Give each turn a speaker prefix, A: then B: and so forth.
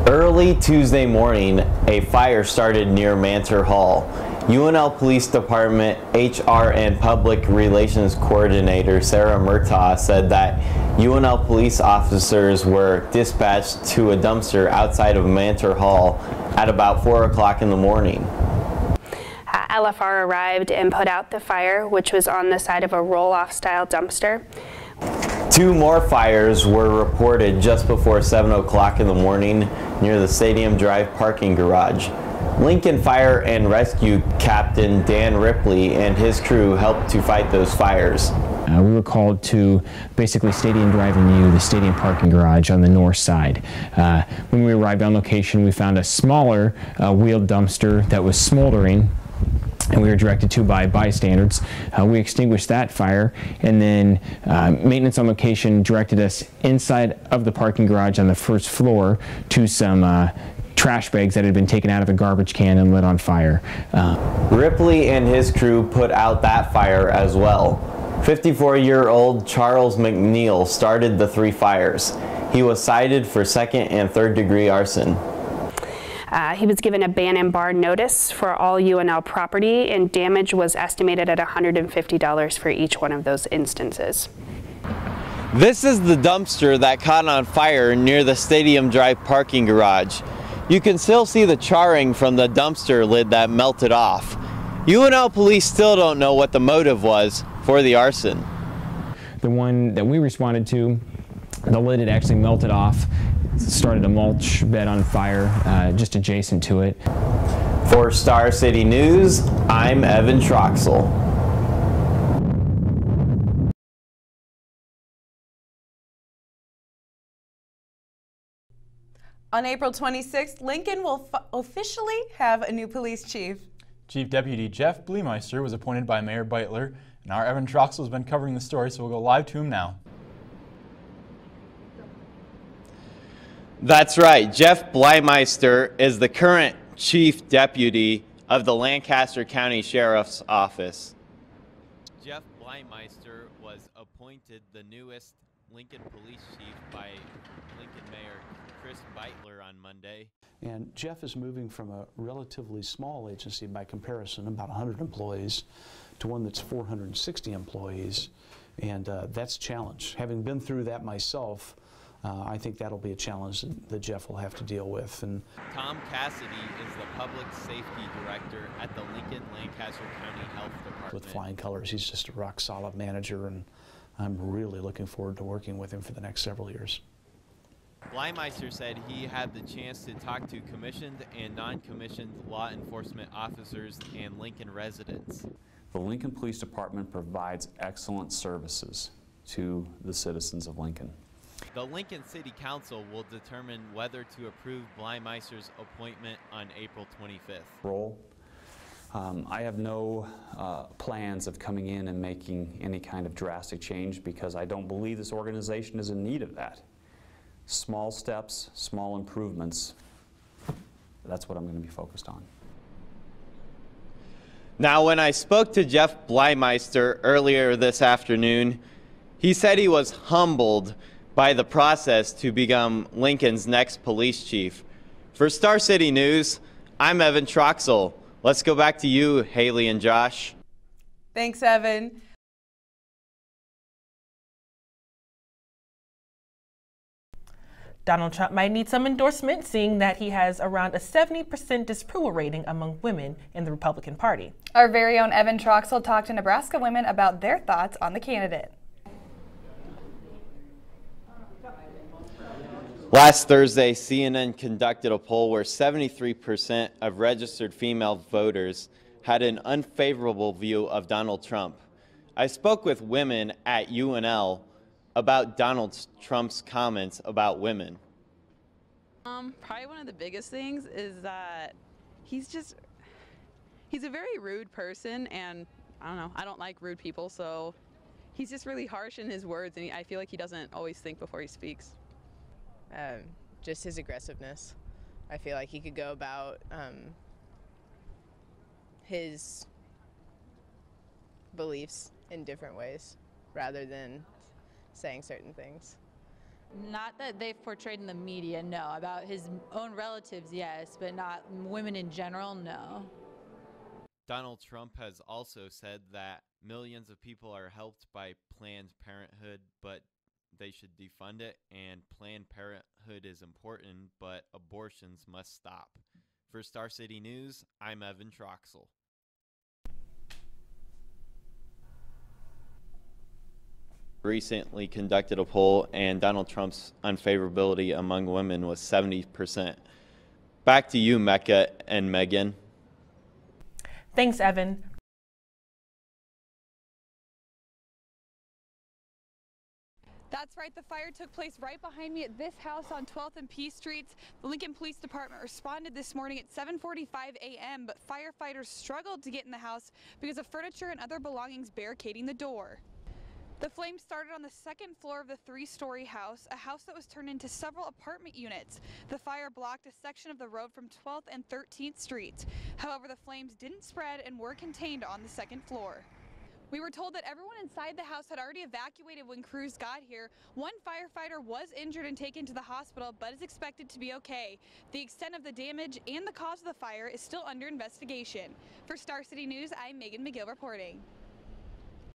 A: Early Tuesday morning, a fire started near Mantor Hall. UNL Police Department HR and Public Relations Coordinator Sarah Murtaugh said that UNL police officers were dispatched to a dumpster outside of Mantor Hall at about 4 o'clock in the morning.
B: LFR arrived and put out the fire, which was on the side of a roll-off style dumpster.
A: 2 more fires were reported just before 7 o'clock in the morning near the Stadium Drive parking garage. Lincoln Fire and Rescue Captain Dan Ripley and his crew helped to fight those fires.
C: We were called to basically Stadium Drive and U, the stadium parking garage on the north side. When we arrived on location, we found a smaller wheeled dumpster that was smoldering, and we were directed to by bystanders. We extinguished that fire, and then maintenance on location directed us inside of the parking garage on the first floor to some trash bags that had been taken out of a garbage can and lit on fire.
A: Ripley and his crew put out that fire as well. 54-year-old Charles McNeil started the 3 fires. He was cited for 2nd and 3rd degree arson.
B: He was given a ban and bar notice for all UNL property, and damage was estimated at $150 for each one of those instances.
A: This is the dumpster that caught on fire near the Stadium Drive parking garage. You can still see the charring from the dumpster lid that melted off. UNL police still don't know what the motive was for the arson.
C: The one that we responded to, the lid had actually melted off, started a mulch bed on fire just adjacent to it.
A: For Star City News, I'm Evan Troxel.
D: On April 26th, Lincoln will officially have a new police chief.
E: Chief Deputy Jeff Bleemeister was appointed by Mayor Beitler, and our Evan Troxel has been covering the story, so we'll go live to him now.
A: That's right. Jeff Bleemeister is the current Chief Deputy of the Lancaster County Sheriff's Office. Jeff Bleemeister was appointed the newest Lincoln Police Chief by Lincoln Mayor Chris Beitler on Monday.
F: And Jeff is moving from a relatively small agency by comparison, about 100 employees, to one that's 460 employees, and that's a challenge. Having been through that myself, I think that'll be a challenge that Jeff will have to deal with. And
A: Tom Cassidy is the Public Safety Director at the Lincoln Lancaster County Health Department.
F: with flying colors, he's just a rock-solid manager, and I'm really looking forward to working with him for the next several years.
A: Bleemeister said he had the chance to talk to commissioned and non-commissioned law enforcement officers and Lincoln residents.
G: The Lincoln Police Department provides excellent services to the citizens of Lincoln.
A: The Lincoln City Council will determine whether to approve Bleemeister's appointment on April 25th.
G: Role. I have no plans of coming in and making any kind of drastic change because I don't believe this organization is in need of that. Small steps, small improvements, that's what I'm going to be focused on.
A: Now, when I spoke to Jeff Bleemeister earlier this afternoon, he said he was humbled by the process to become Lincoln's next police chief. For Star City News, I'm Evan Troxel. Let's go back to you, Haley and Josh.
D: Thanks, Evan. Donald Trump might need some endorsement, seeing that he has around a 70% disapproval rating among women in the Republican Party.
H: Our very own Evan Troxel talked to Nebraska women about their thoughts on the candidate.
A: Last Thursday, CNN conducted a poll where 73% of registered female voters had an unfavorable view of Donald Trump. I spoke with women at UNL about Donald Trump's comments about women.
I: Probably one of the biggest things is that he's a very rude person, and I don't know, I don't like rude people, so he's just really harsh in his words, and I feel like he doesn't always think before he speaks.
J: Just his aggressiveness. I feel like he could go about his beliefs in different ways rather than saying certain things.
K: Not that they've portrayed in the media, no. About his own relatives, yes, but not women in general, no.
A: Donald Trump has also said that millions of people are helped by Planned Parenthood, but they should defund it, and Planned Parenthood is important, but abortions must stop. For Star City News, I'm Evan Troxel. Recently conducted a poll, and Donald Trump's unfavorability among women was 70%. Back to you, Mecca and Megan.
D: Thanks, Evan.
L: That's right, the fire took place right behind me at this house on 12th and P Streets. The Lincoln Police Department responded this morning at 7:45 a.m., but firefighters struggled to get in the house because of furniture and other belongings barricading the door. The flames started on the second floor of the three-story house, a house that was turned into several apartment units. The fire blocked a section of the road from 12th and 13th Streets. However, the flames didn't spread and were contained on the second floor. We were told that everyone inside the house had already evacuated when crews got here. One firefighter was injured and taken to the hospital, but is expected to be okay. The extent of the damage and the cause of the fire is still under investigation. For Star City News, I'm Megan McGill reporting.